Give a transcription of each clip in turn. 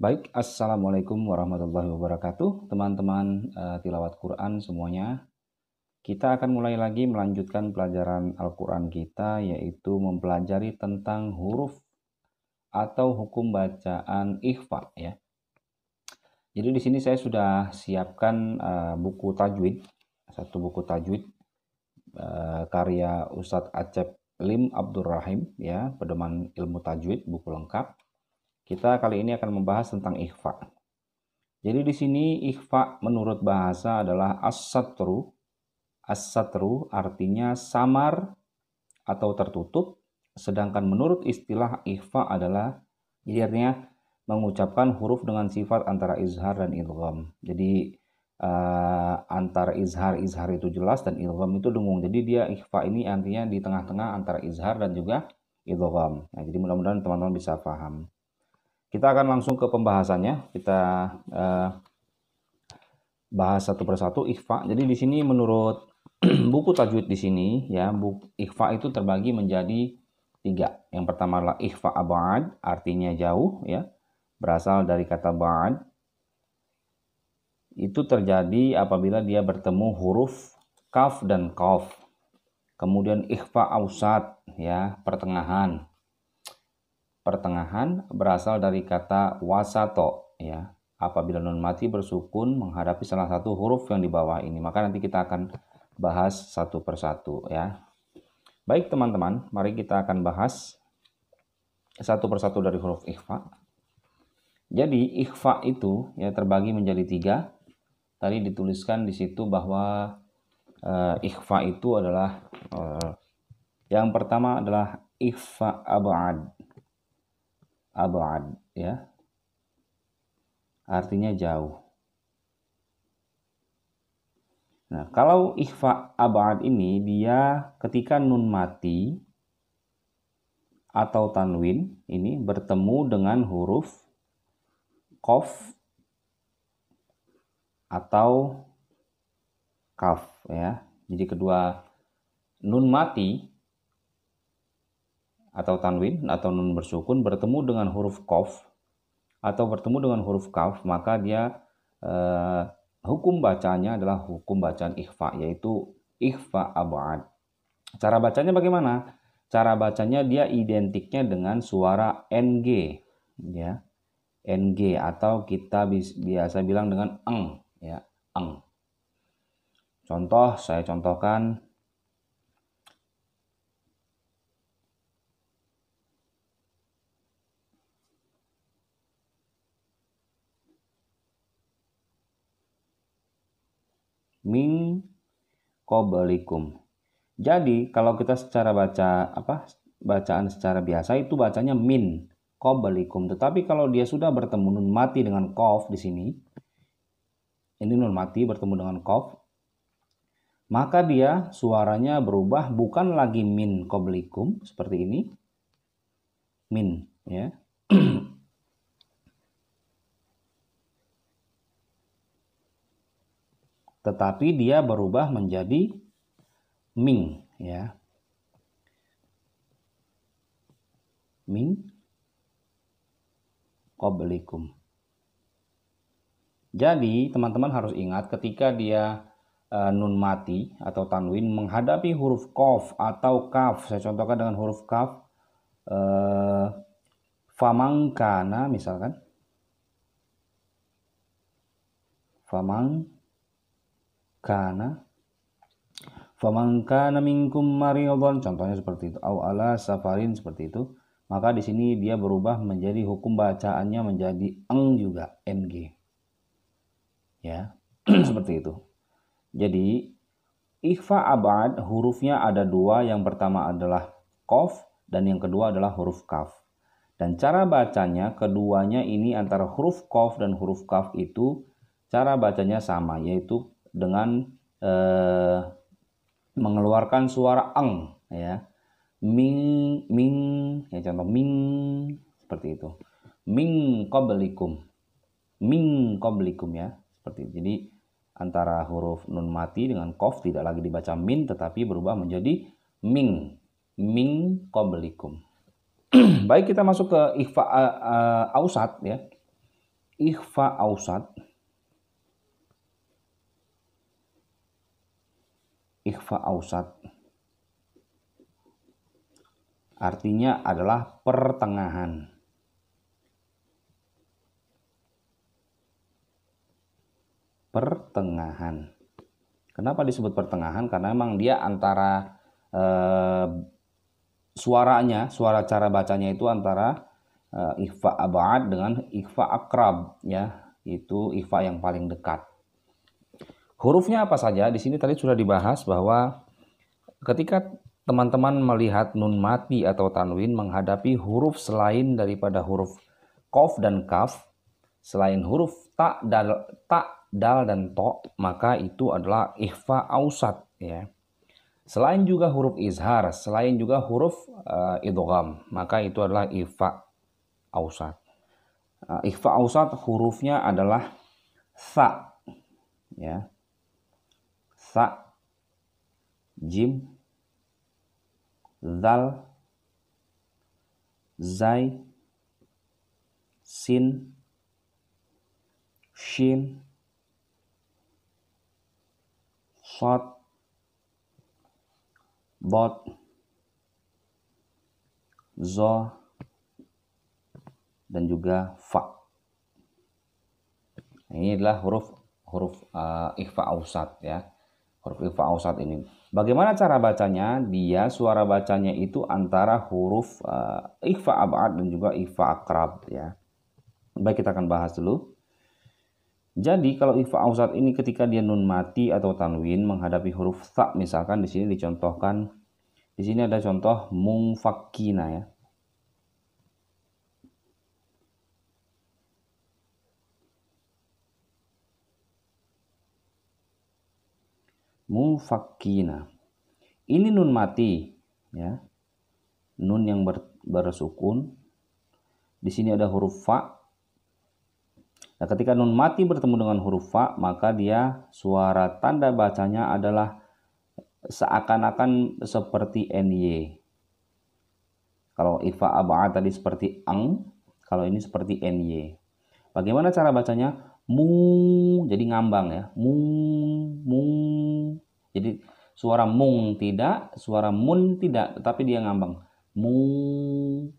Baik, Assalamualaikum warahmatullahi wabarakatuh. Teman-teman tilawat Quran semuanya. Kita akan mulai lagi melanjutkan pelajaran Al-Quran kita, yaitu mempelajari tentang huruf atau hukum bacaan ikhfa ya. Jadi di sini saya sudah siapkan buku tajwid, satu buku tajwid karya Ustadz Acep Lim Abdurrahim ya, Pedoman Ilmu Tajwid, buku lengkap. Kita kali ini akan membahas tentang ikhfa. Jadi di sini ikhfa menurut bahasa adalah as-satru. As-satru artinya samar atau tertutup, sedangkan menurut istilah ikhfa adalah artinya mengucapkan huruf dengan sifat antara izhar dan idgham. Jadi antara izhar itu jelas dan idgham itu dengung. Jadi dia ikhfa ini artinya di tengah-tengah antara izhar dan juga idgham. Nah, jadi mudah-mudahan teman-teman bisa paham. Kita akan langsung ke pembahasannya. Kita bahas satu persatu ikhfa. Jadi di sini menurut buku tajwid di sini ya, ikhfa itu terbagi menjadi 3. Yang pertama adalah ikhfa ab'ad, artinya jauh ya. Berasal dari kata ba'ad. Itu terjadi apabila dia bertemu huruf kaf dan qaf. Kemudian ikhfa ausat ya, pertengahan. Pertengahan berasal dari kata wasato ya. Apabila nun mati bersukun menghadapi salah satu huruf yang di bawah ini. Maka nanti kita akan bahas satu persatu ya. Baik teman-teman, mari kita akan bahas satu persatu dari huruf ikhfa. Jadi ikhfa itu ya terbagi menjadi 3. Tadi dituliskan di situ bahwa ikhfa itu adalah yang pertama adalah ikhfa ab'ad. Ab'ad ya. Artinya jauh. Nah, kalau ikhfa ab'ad ini dia ketika nun mati atau tanwin ini bertemu dengan huruf qaf atau kaf ya. Jadi kedua nun mati atau tanwin atau nun bersukun bertemu dengan huruf qaf atau bertemu dengan huruf kaf, maka dia hukum bacanya adalah hukum bacaan ikhfa, yaitu ikhfa ab'ad. Cara bacanya bagaimana? Cara bacanya dia identiknya dengan suara NG ya. NG atau kita biasa bilang dengan eng ya, eng. Contoh, saya contohkan min qablikum. Jadi kalau kita secara bacaan secara biasa itu bacanya min qablikum. Tetapi kalau dia sudah bertemu nun mati dengan qaf di sini, ini nun mati bertemu dengan qaf, maka dia suaranya berubah bukan lagi min qablikum seperti ini. Min ya. Tetapi dia berubah menjadi ming ya. Min qablikum. Jadi teman-teman harus ingat ketika dia nun mati atau tanwin menghadapi huruf qaf atau kaf. Saya contohkan dengan huruf kaf. Famangkana misalkan. Famangkana minkum maridhan, contohnya seperti itu, au ala safarin seperti itu, maka di sini dia berubah menjadi hukum bacaannya menjadi eng juga, ng ya. Seperti itu. Jadi ikhfa ab'ad hurufnya ada 2, yang pertama adalah qaf dan yang kedua adalah huruf kaf. Dan cara bacanya keduanya ini antara huruf qaf dan huruf kaf itu cara bacanya sama, yaitu dengan mengeluarkan suara eng ya. Ming ya, contoh ming seperti itu. Min qablikum ya, seperti itu. Jadi antara huruf nun mati dengan qaf tidak lagi dibaca min tetapi berubah menjadi min qablikum. Baik, kita masuk ke ikhfa ausat ya. ikhfa ausat. Ikhfa ausat artinya adalah pertengahan. Pertengahan. Kenapa disebut pertengahan? Karena memang dia antara suaranya, suara cara bacanya itu antara ikhfa ab'ad dengan ikhfa akrab, ya, itu ikhfa yang paling dekat. Hurufnya apa saja? Di sini tadi sudah dibahas bahwa ketika teman-teman melihat nun mati atau tanwin menghadapi huruf selain daripada huruf qaf dan kaf, selain huruf ta, dal dan to, maka itu adalah ikhfa ausat, ya. Selain juga huruf izhar, selain juga huruf idgham, maka itu adalah ikhfa ausat. Ikhfa ausat hurufnya adalah sa, ya. Sa, jim, zal, zai, sin, shin, shad, dot, zo, dan juga fa. Ini adalah huruf ikhfa ausat, ya. Huruf ikhfa ausat ini. Bagaimana cara bacanya? Dia suara bacanya itu antara huruf ikhfa ab'ad dan juga ikhfa akrab, ya. Baik, kita akan bahas dulu. Jadi kalau ikhfa ausat ini ketika dia nun mati atau tanwin menghadapi huruf tha, misalkan di sini dicontohkan, di sini ada contoh munfakkina, ya. Munfakkina. Ini nun mati, ya. Nun yang bersukun. Di sini ada huruf fa. Nah, ketika nun mati bertemu dengan huruf fa, maka dia suara tanda bacanya adalah seakan-akan seperti ny. Kalau ikhfa ab'ad tadi seperti ang, kalau ini seperti ny. Bagaimana cara bacanya? Mu, jadi ngambang, ya. Mu. Jadi suara mung tidak, suara mun tidak, tetapi dia ngambang. Mu,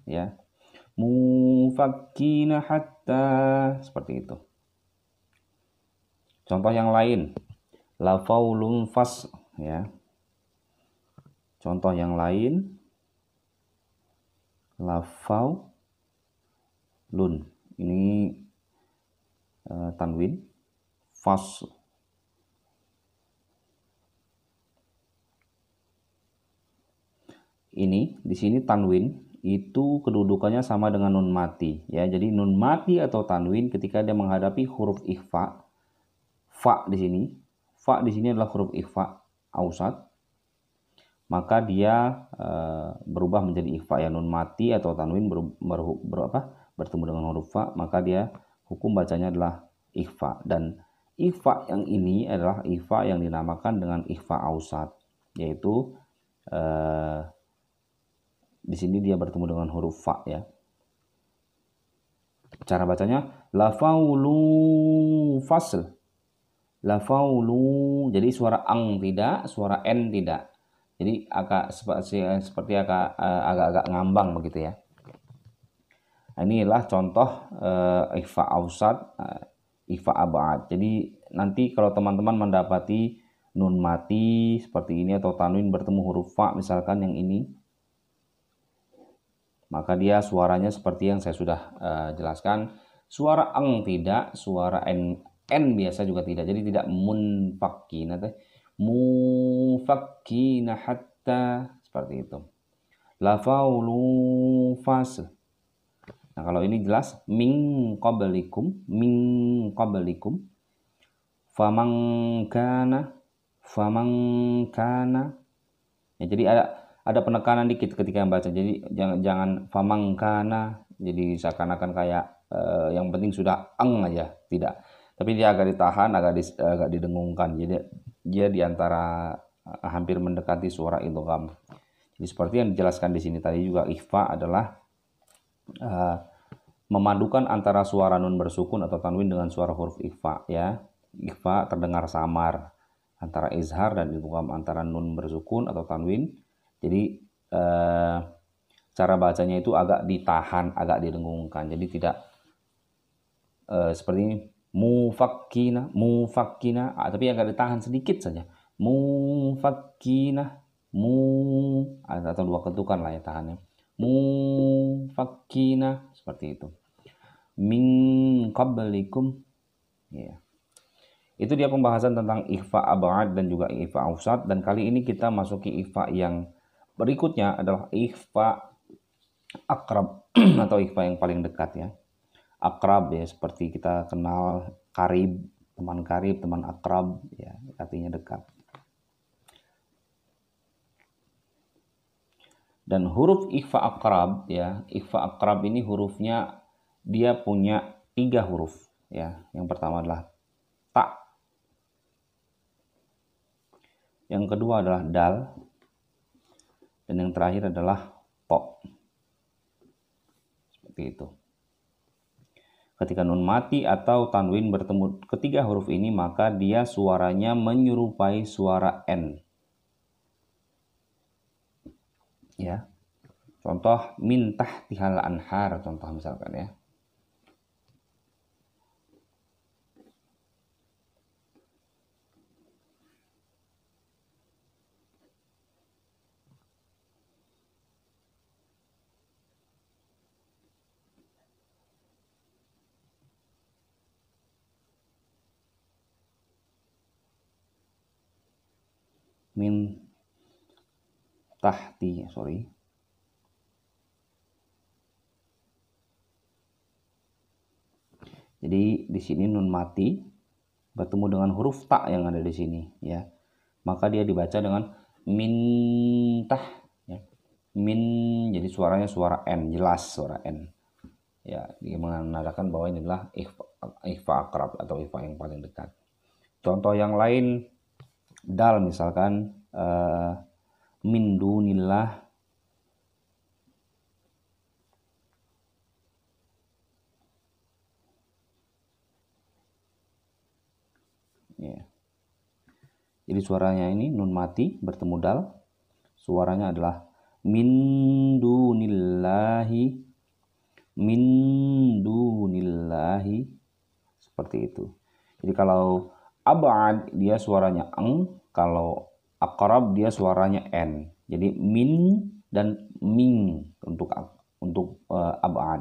ya. Mufakkina hatta, seperti itu. Contoh yang lain, la faulun fas, ya. Contoh yang lain, la faulun. Ini tanwin, fas. Ini di sini tanwin itu kedudukannya sama dengan nun mati, ya. Jadi nun mati atau tanwin ketika dia menghadapi huruf ikhfa, fa di sini adalah huruf ikhfa ausat, maka dia berubah menjadi ikhfa, ya. Nun mati atau tanwin bertemu dengan huruf fa, maka dia hukum bacanya adalah ikhfa, dan ikhfa yang ini adalah ikhfa yang dinamakan dengan ikhfa ausat, yaitu di sini dia bertemu dengan huruf fa, ya. Cara bacanya la faulu fasl. La faulu. Jadi suara ang tidak, suara n tidak. Jadi seperti agak ngambang begitu, ya. Nah, inilah contoh ikhfa ausat, ikhfa ab'ad. Jadi nanti kalau teman-teman mendapati nun mati seperti ini atau tanwin bertemu huruf fa, misalkan yang ini, maka dia suaranya seperti yang saya sudah jelaskan. Suara ang tidak, suara n biasa juga tidak. Jadi tidak munfakkina, mufakkina hatta, seperti itu. La faulu fasl. Nah, kalau ini jelas min qablikum, faman kana. Ya, jadi ada penekanan dikit ketika membaca. Jadi jangan famangkana, jadi seakan-akan kayak yang penting sudah eng aja, tidak. Tapi dia agak ditahan, agak didengungkan. Jadi dia diantara hampir mendekati suara idgham. Jadi seperti yang dijelaskan di sini tadi juga, ikhfa adalah memadukan antara suara nun bersukun atau tanwin dengan suara huruf ikhfa ya. Ikhfa terdengar samar antara izhar dan idgham antara nun bersukun atau tanwin. Jadi cara bacanya itu agak ditahan, agak didengungkan. Jadi tidak seperti ini, mufakkina, tapi agak ditahan sedikit saja. Mufakkina, atau dua ketukan lah ya tahannya. Mufakkina, seperti itu. Min qablikum, ya. Itu dia pembahasan tentang ikhfa ab'ad dan juga ikhfa awsat, dan kali ini kita masuki ikhfa yang berikutnya adalah ikhfa akrab atau ikhfa yang paling dekat ya. Akrab ya, seperti kita kenal karib, teman akrab ya, artinya dekat. Dan huruf ikhfa akrab ya, ikhfa akrab ini hurufnya dia punya 3 huruf ya. Yang pertama adalah ta, yang kedua adalah dal, dan yang terakhir adalah to. Seperti itu. Ketika nun mati atau tanwin bertemu ketiga huruf ini, maka dia suaranya menyerupai suara N. Ya. Contoh min tahtihal anhar, contoh misalkan ya. Min tahti, sorry. Jadi di sini nun mati bertemu dengan huruf ta yang ada di sini ya. Maka dia dibaca dengan min tah ya. Min, jadi suaranya suara N, jelas suara N. Ya, dia menandakan bahwa ini adalah ikhfa akrab atau ikhfa yang paling dekat. Contoh yang lain, dal misalkan min dunillah, ya. Jadi suaranya ini nun mati bertemu dal, suaranya adalah min dunillahi, min dunillahi, seperti itu. Jadi kalau ab'ad dia suaranya eng, kalau akrab dia suaranya n. Jadi min dan ming untuk ab'ad.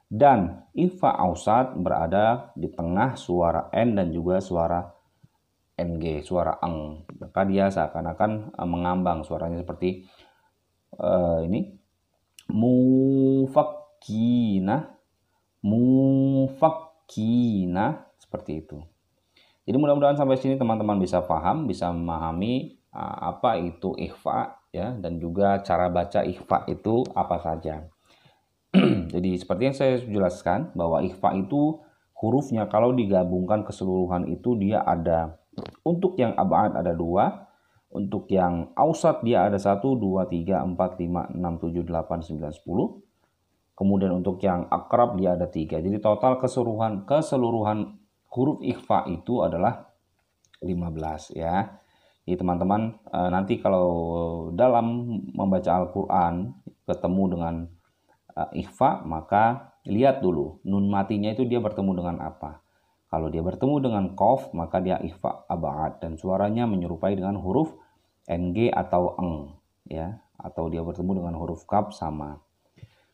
Dan ikhfa awsat berada di tengah suara n dan juga suara ng, suara eng. Maka dia seakan-akan mengambang suaranya seperti ini, mufakkina, mufakkina, seperti itu. Jadi mudah-mudahan sampai sini teman-teman bisa paham, bisa memahami apa itu ikhfa ya, dan juga cara baca ikhfa itu apa saja. Jadi seperti yang saya jelaskan bahwa ikhfa itu hurufnya kalau digabungkan keseluruhan itu dia ada, untuk yang ab'ad ada 2, untuk yang awsat dia ada 1, 2, 3, 4, 5, 6, 7, 8, 9, 10. Kemudian untuk yang akrab dia ada 3. Jadi total keseluruhan huruf ikhfa itu adalah 15 ya. Jadi teman-teman nanti kalau dalam membaca Al-Quran ketemu dengan ikhfa, maka lihat dulu nun matinya itu dia bertemu dengan apa. Kalau dia bertemu dengan qaf, maka dia ikhfa ab'ad dan suaranya menyerupai dengan huruf ng atau eng ya, atau dia bertemu dengan huruf kaf sama.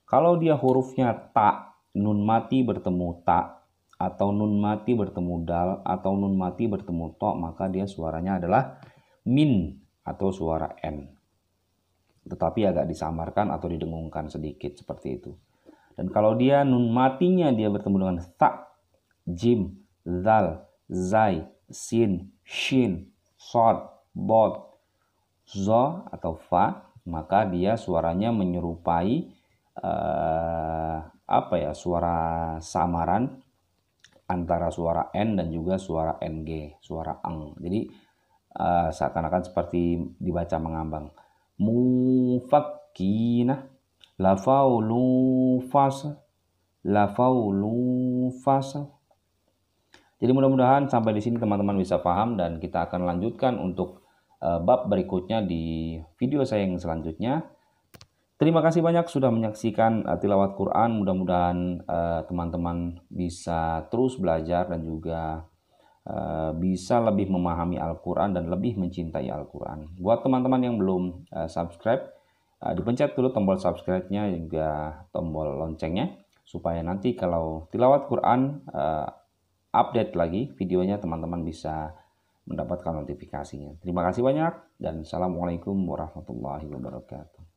Kalau dia hurufnya ta, nun mati bertemu ta, atau nun mati bertemu dal, atau nun mati bertemu to, maka dia suaranya adalah min atau suara n. Tetapi agak disamarkan atau didengungkan sedikit seperti itu. Dan kalau dia nun matinya dia bertemu dengan ta, jim, zal, zai, sin, shin, sod, bod, zo atau fa, maka dia suaranya menyerupai suara samaran antara suara n dan juga suara ng, suara eng. Jadi seakan-akan seperti dibaca mengambang. Mufakkina, lafaulu fas, lafaulu fasal. Jadi mudah-mudahan sampai di sini teman-teman bisa paham, dan kita akan lanjutkan untuk bab berikutnya di video saya yang selanjutnya. Terima kasih banyak sudah menyaksikan tilawat Quran. Mudah-mudahan teman-teman bisa terus belajar dan juga bisa lebih memahami Al-Quran dan lebih mencintai Al-Quran. Buat teman-teman yang belum subscribe, dipencet dulu tombol subscribe-nya dan juga tombol loncengnya, supaya nanti kalau tilawat Quran update lagi videonya, teman-teman bisa mendapatkan notifikasinya. Terima kasih banyak dan Assalamualaikum warahmatullahi wabarakatuh.